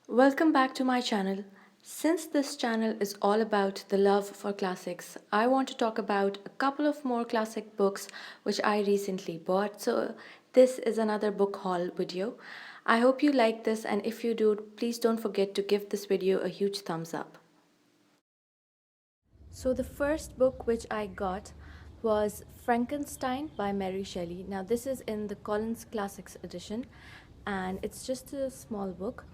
Welcome back to my channel. Since this channel is all about the love for classics, I want to talk about a couple of more classic books which I recently bought. So this is another book haul video. I hope you like this, and if you do, please don't forget to give this video a huge thumbs up. So the first book which I got was Frankenstein by Mary Shelley. Now this is in the Collins Classics edition, and it's just a small book.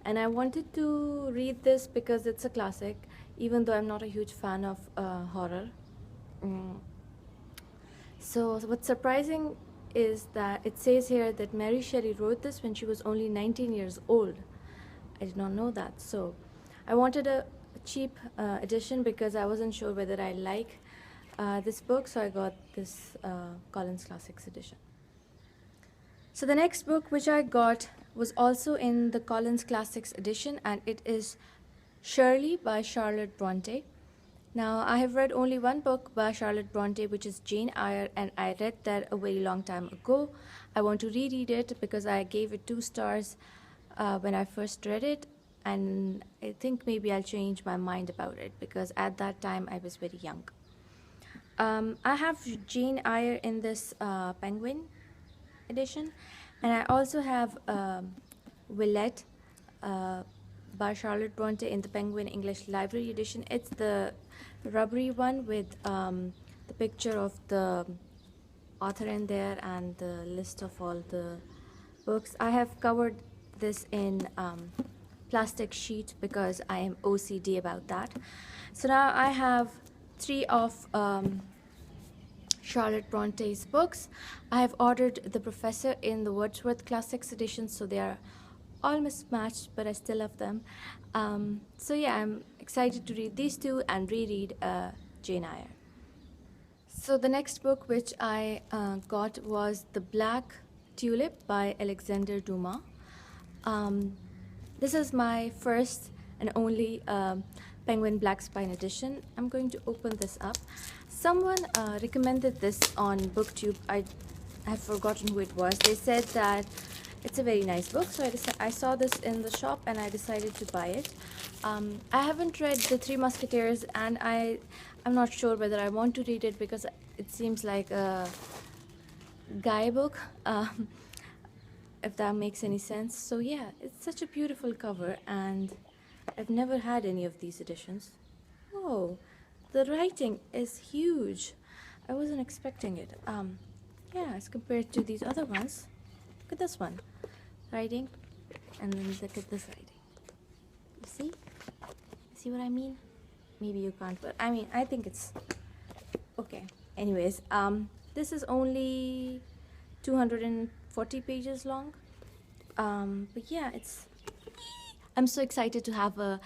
And I wanted to read this because it's a classic, even though I'm not a huge fan of horror. So what's surprising is that it says here that Mary Shelley wrote this when she was only 19 years old. I did not know that. So I wanted a cheap edition because I wasn't sure whether I like this book, so I got this Collins Classics edition. So the next book which I got was also in the Collins Classics edition, and it is Shirley by Charlotte Bronte. Now, I have read only one book by Charlotte Bronte, which is Jane Eyre, and I read that a very long time ago. I want to reread it because I gave it 2 stars when I first read it, and I think maybe I'll change my mind about it because at that time I was very young. I have Jane Eyre in this Penguin edition, and I also have Willette by Charlotte Bronte in the Penguin English Library edition. It's the rubbery one with the picture of the author in there and the list of all the books. I have covered this in plastic sheet because I am OCD about that. So now I have 3 of Charlotte Bronte's books. I have ordered The Professor in the Wordsworth Classics edition, so they are all mismatched, but I still love them. So yeah, I'm excited to read these 2 and reread Jane Eyre. So the next book which I got was The Black Tulip by Alexandre Dumas. This is my first and only Penguin Black Spine edition. I'm going to open this up. Someone recommended this on BookTube. I have forgotten who it was. They said that it's a very nice book, so I saw this in the shop and I decided to buy it. I haven't read The Three Musketeers, and I'm not sure whether I want to read it because it seems like a guy book, if that makes any sense. So yeah, it's such a beautiful cover, and I've never had any of these editions. Whoa, the writing is huge. I wasn't expecting it. Yeah, as compared to these other ones. Look at this one. Writing, and then look at this writing. You see? See what I mean? Maybe you can't, but I mean, I think it's okay. Anyways, this is only 240 pages long. But yeah, I'm so excited to have a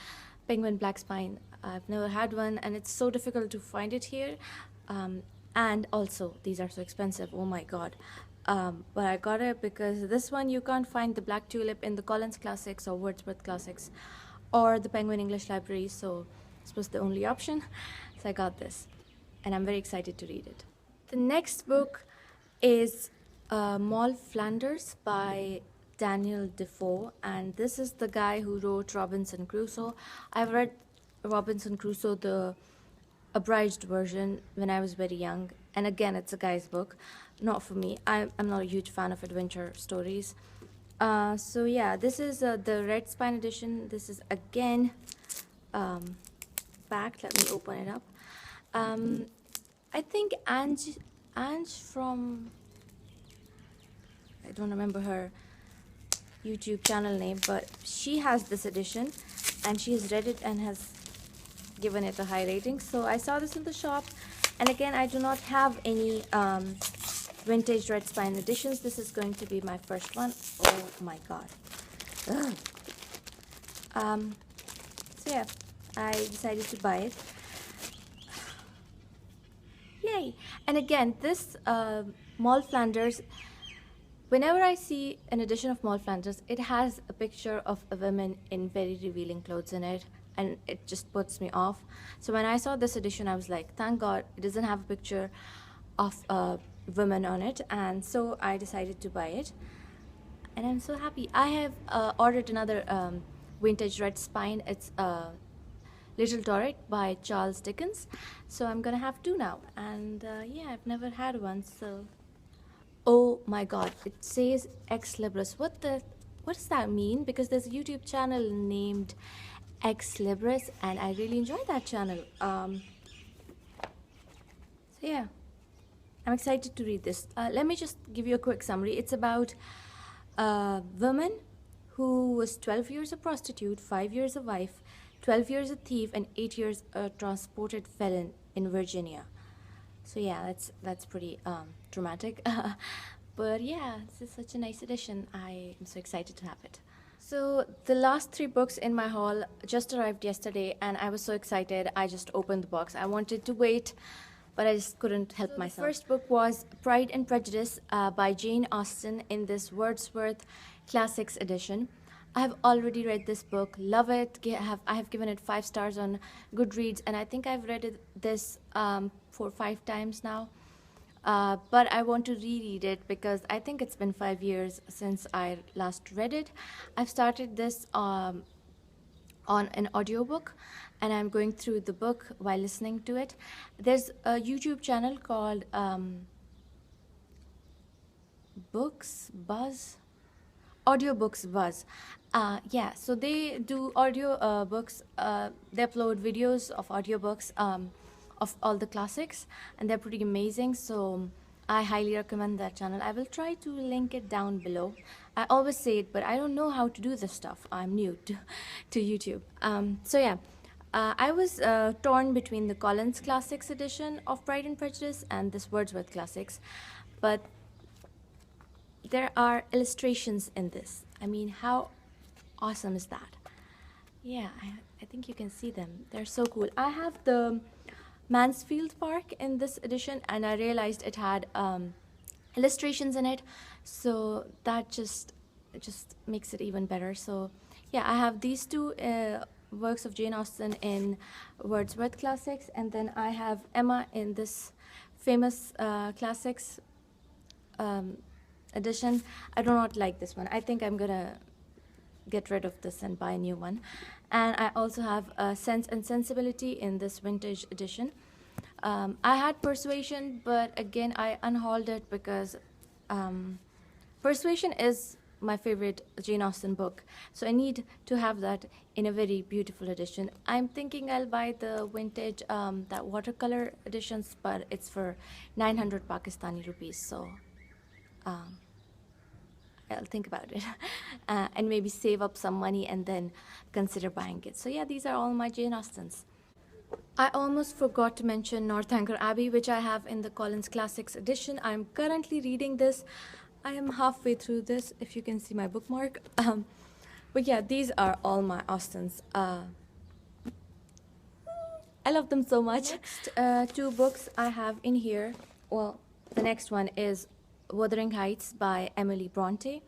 Penguin Black Spine. I've never had one, and it's so difficult to find it here. And also, these are so expensive. Oh my god. But I got it because this one you can't find the Black Tulip in the Collins Classics or Wordsworth Classics or the Penguin English Library, so this was the only option. So I got this, and I'm very excited to read it. The next book is MOLL Flanders by Daniel Defoe, and this is the guy who wrote Robinson Crusoe. I've read Robinson Crusoe, the abridged version, when I was very young, and again, it's a guy's book. Not for me. I'm not a huge fan of adventure stories. So yeah, this is the Red Spine edition. This is again packed. Let me open it up. I think Ange from, I don't remember her YouTube channel name, but she has this edition and she has read it and has given it a high rating. So I saw this in the shop, and again, I do not have any vintage Red Spine editions. This is going to be my first one. Oh my god. So yeah, I decided to buy it. Yay! And again, this MOLL Flanders, whenever I see an edition of MOLL Flanders, it has a picture of a woman in very revealing clothes in it, and it just puts me off. So when I saw this edition, I was like, thank god it doesn't have a picture of a woman on it, and so I decided to buy it, and I'm so happy. I have ordered another vintage red spine. It's Little Dorrit by Charles Dickens. So I'm gonna have two now, and yeah, I've never had one. So, oh my god, it says Ex-libris. What does that mean? Because there's a YouTube channel named Ex-libris, and I really enjoy that channel. So yeah, I'm excited to read this. Let me just give you a quick summary. It's about a woman who was 12 years a prostitute, 5 years a wife, 12 years a thief, and 8 years a transported felon in Virginia. So yeah, that's pretty dramatic. But yeah, this is such a nice edition. I am so excited to have it. So the last 3 books in my haul just arrived yesterday, and I was so excited. I just opened the box. I wanted to wait, but I just couldn't help myself. The first book was Pride and Prejudice by Jane Austen in this Wordsworth Classics edition. I have already read this book, love it. I have given it 5 stars on Goodreads, and I think I've read this 4 or 5 times now. But I want to reread it because I think it's been 5 years since I last read it. I've started this on an audiobook, and I'm going through the book while listening to it. There's a YouTube channel called AudioBooks Buzz. Yeah, so they do audio books. They upload videos of audiobooks of all the classics, and they're pretty amazing. So I highly recommend that channel. I will try to link it down below. I always say it, but I don't know how to do this stuff. I'm new to YouTube. So yeah, I was torn between the Collins Classics edition of Pride and Prejudice and this Wordsworth Classics, but there are illustrations in this. I mean, how awesome is that? Yeah, I think you can see them. They're so cool. I have the Mansfield Park in this edition, and I realized it had illustrations in it, so that just makes it even better. So yeah, I have these 2 works of Jane Austen in Wordsworth Classics, and then I have Emma in this famous classics edition. I do not like this one. I think I'm gonna get rid of this and buy a new one. And I also have Sense and Sensibility in this vintage edition. I had Persuasion, but again I unhauled it because Persuasion is my favorite Jane Austen book, so I need to have that in a very beautiful edition. I'm thinking I'll buy the vintage that watercolor editions, but it's for 900 Pakistani rupees, so I'll think about it and maybe save up some money and then consider buying it. So yeah, these are all my Jane Austens. I almost forgot to mention Northanger Abbey, which I have in the Collins Classics edition. I'm currently reading this. I am halfway through this, if you can see my bookmark. But yeah, these are all my Austens. I love them so much. Next 2 books I have in here. Well, the next one is Wuthering Heights by Emily Bronte.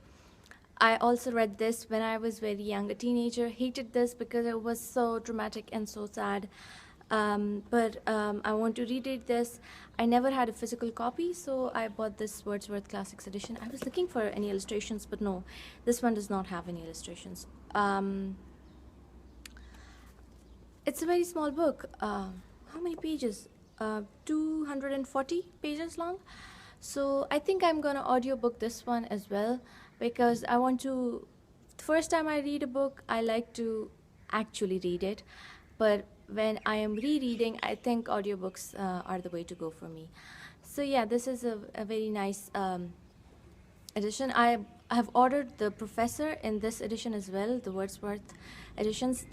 I also read this when I was very young, a teenager. Hated this because it was so dramatic and so sad. But I want to reread this. I never had a physical copy, so I bought this Wordsworth Classics edition. I was looking for any illustrations, but no, this one does not have any illustrations. It's a very small book. How many pages? 240 pages long. So I think I'm gonna audiobook this one as well, because I want to, the first time I read a book, I like to actually read it. But when I am rereading, I think audiobooks are the way to go for me. So yeah, this is a very nice edition. I have ordered The Professor in this edition as well, the Wordsworth editions.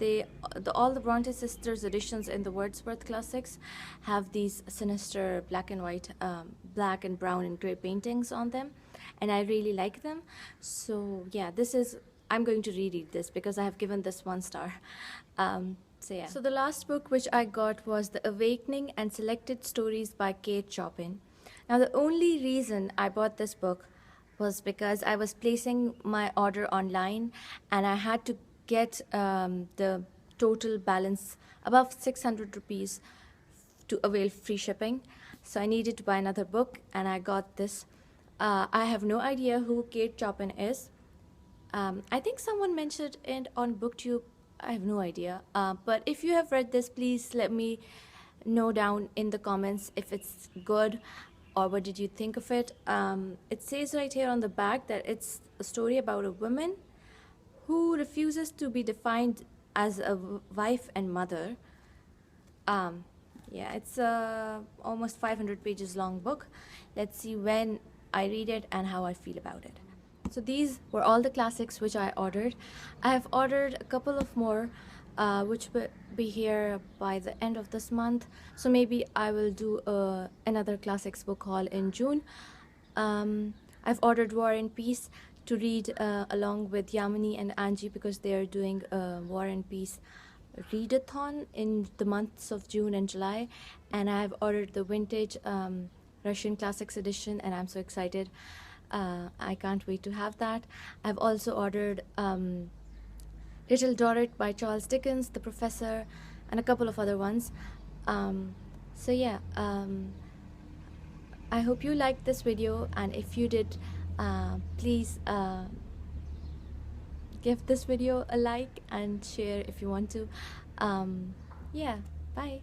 All the Bronte sisters editions in the Wordsworth Classics have these sinister black and white, black and brown and gray paintings on them, and I really like them. So yeah, I'm going to reread this because I have given this 1 star. So yeah. So the last book which I got was The Awakening and Selected Stories by Kate Chopin. Now the only reason I bought this book was because I was placing my order online, and I had to get the total balance above 600 rupees to avail free shipping. So I needed to buy another book, and I got this. I have no idea who Kate Chopin is. I think someone mentioned it on BookTube. I have no idea. But if you have read this, please let me know down in the comments if it's good or what did you think of it. It says right here on the back that it's a story about a woman who refuses to be defined as a wife and mother. Yeah, it's a almost 500 pages long book. Let's see when I read it and how I feel about it. So these were all the classics which I ordered. I have ordered a couple of more which will be here by the end of this month. So maybe I will do another classics book haul in June. I've ordered War and Peace to read along with Yamini and Angie because they are doing a War and Peace readathon in the months of June and July, and I've ordered the vintage Russian classics edition, and I'm so excited. I can't wait to have that. I've also ordered Little Dorrit by Charles Dickens, The Professor, and a couple of other ones. So yeah, I hope you liked this video, and if you did, please give this video a like and share if you want to. Yeah, bye.